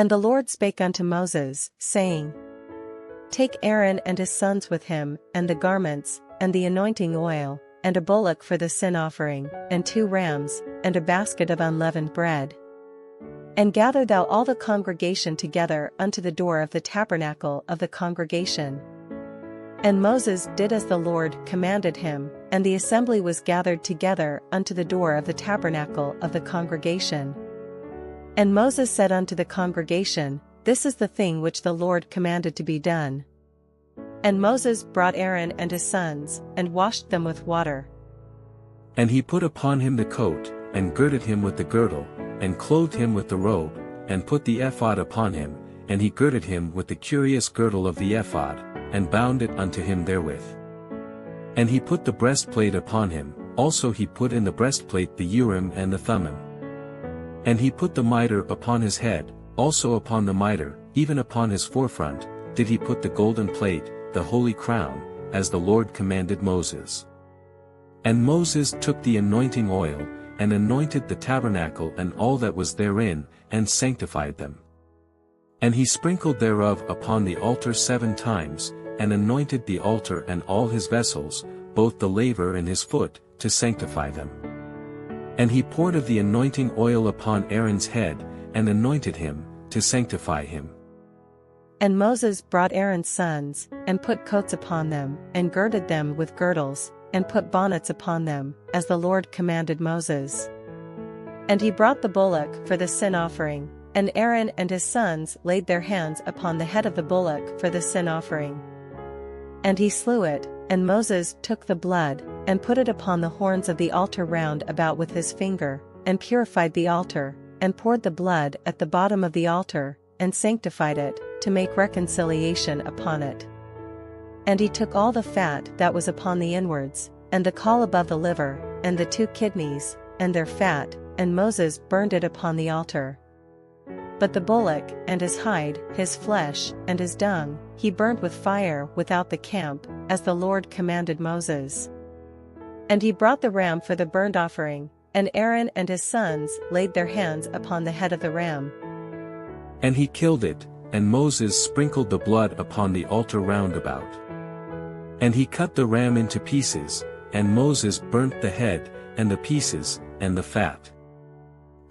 And the Lord spake unto Moses, saying, Take Aaron and his sons with him, and the garments, and the anointing oil, and a bullock for the sin offering, and 2 rams, and a basket of unleavened bread. And gather thou all the congregation together unto the door of the tabernacle of the congregation. And Moses did as the Lord commanded him, and the assembly was gathered together unto the door of the tabernacle of the congregation. And Moses said unto the congregation, This is the thing which the Lord commanded to be done. And Moses brought Aaron and his sons, and washed them with water. And he put upon him the coat, and girded him with the girdle, and clothed him with the robe, and put the ephod upon him, and he girded him with the curious girdle of the ephod, and bound it unto him therewith. And he put the breastplate upon him, also he put in the breastplate the Urim and the Thummim. And he put the mitre upon his head, also upon the mitre, even upon his forefront, did he put the golden plate, the holy crown, as the Lord commanded Moses. And Moses took the anointing oil, and anointed the tabernacle and all that was therein, and sanctified them. And he sprinkled thereof upon the altar 7 times, and anointed the altar and all his vessels, both the laver and his foot, to sanctify them. And he poured of the anointing oil upon Aaron's head, and anointed him, to sanctify him. And Moses brought Aaron's sons, and put coats upon them, and girded them with girdles, and put bonnets upon them, as the Lord commanded Moses. And he brought the bullock for the sin offering, and Aaron and his sons laid their hands upon the head of the bullock for the sin offering. And he slew it, and Moses took the blood, and put it upon the horns of the altar round about with his finger, and purified the altar, and poured the blood at the bottom of the altar, and sanctified it, to make reconciliation upon it. And he took all the fat that was upon the inwards, and the caul above the liver, and the 2 kidneys, and their fat, and Moses burned it upon the altar. But the bullock, and his hide, his flesh, and his dung, he burned with fire without the camp, as the Lord commanded Moses. And he brought the ram for the burnt offering, and Aaron and his sons laid their hands upon the head of the ram. And he killed it, and Moses sprinkled the blood upon the altar round about. And he cut the ram into pieces, and Moses burnt the head, and the pieces, and the fat.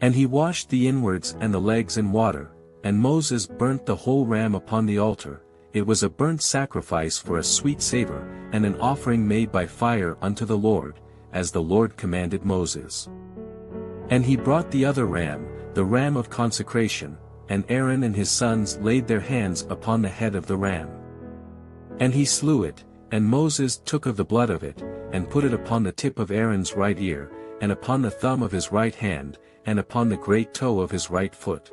And he washed the inwards and the legs in water, and Moses burnt the whole ram upon the altar. It was a burnt sacrifice for a sweet savor, and an offering made by fire unto the Lord, as the Lord commanded Moses. And he brought the other ram, the ram of consecration, and Aaron and his sons laid their hands upon the head of the ram. And he slew it, and Moses took of the blood of it, and put it upon the tip of Aaron's right ear, and upon the thumb of his right hand, and upon the great toe of his right foot.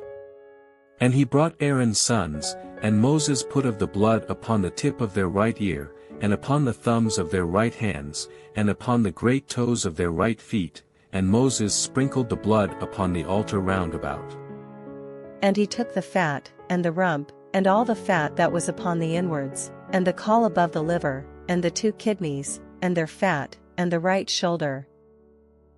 And he brought Aaron's sons, and Moses put of the blood upon the tip of their right ear, and upon the thumbs of their right hands, and upon the great toes of their right feet, and Moses sprinkled the blood upon the altar round about. And he took the fat, and the rump, and all the fat that was upon the inwards, and the caul above the liver, and the 2 kidneys, and their fat, and the right shoulder.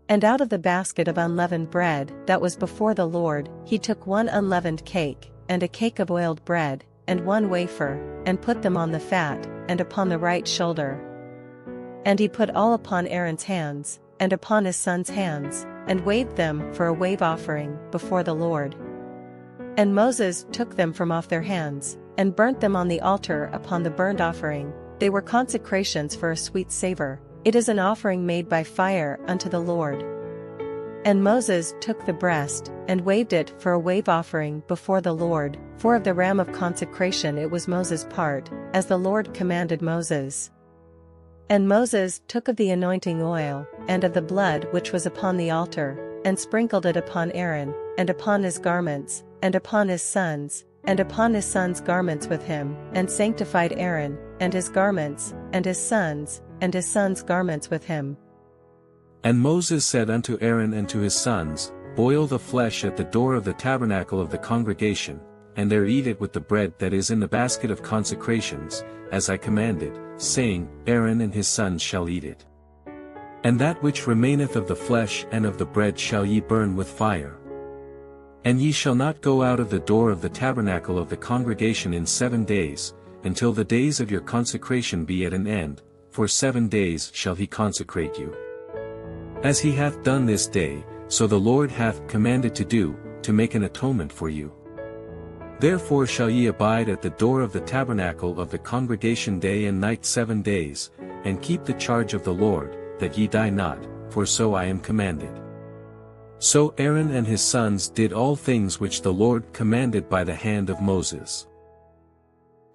And out of the basket of unleavened bread that was before the Lord, he took 1 unleavened cake, and a cake of oiled bread, and 1 wafer, and put them on the fat, and upon the right shoulder. And he put all upon Aaron's hands, and upon his sons' hands, and waved them for a wave offering before the Lord. And Moses took them from off their hands, and burnt them on the altar upon the burnt offering. They were consecrations for a sweet savor. It is an offering made by fire unto the Lord. And Moses took the breast, and waved it for a wave offering before the Lord, for of the ram of consecration it was Moses' part, as the Lord commanded Moses. And Moses took of the anointing oil, and of the blood which was upon the altar, and sprinkled it upon Aaron, and upon his garments, and upon his sons' garments with him, and sanctified Aaron, and his garments, and his sons' garments with him. And Moses said unto Aaron and to his sons, Boil the flesh at the door of the tabernacle of the congregation, and there eat it with the bread that is in the basket of consecrations, as I commanded, saying, Aaron and his sons shall eat it. And that which remaineth of the flesh and of the bread shall ye burn with fire. And ye shall not go out of the door of the tabernacle of the congregation in 7 days, until the days of your consecration be at an end, for 7 days shall he consecrate you. As he hath done this day, so the Lord hath commanded to do, to make an atonement for you. Therefore shall ye abide at the door of the tabernacle of the congregation day and night 7 days, and keep the charge of the Lord, that ye die not, for so I am commanded. So Aaron and his sons did all things which the Lord commanded by the hand of Moses.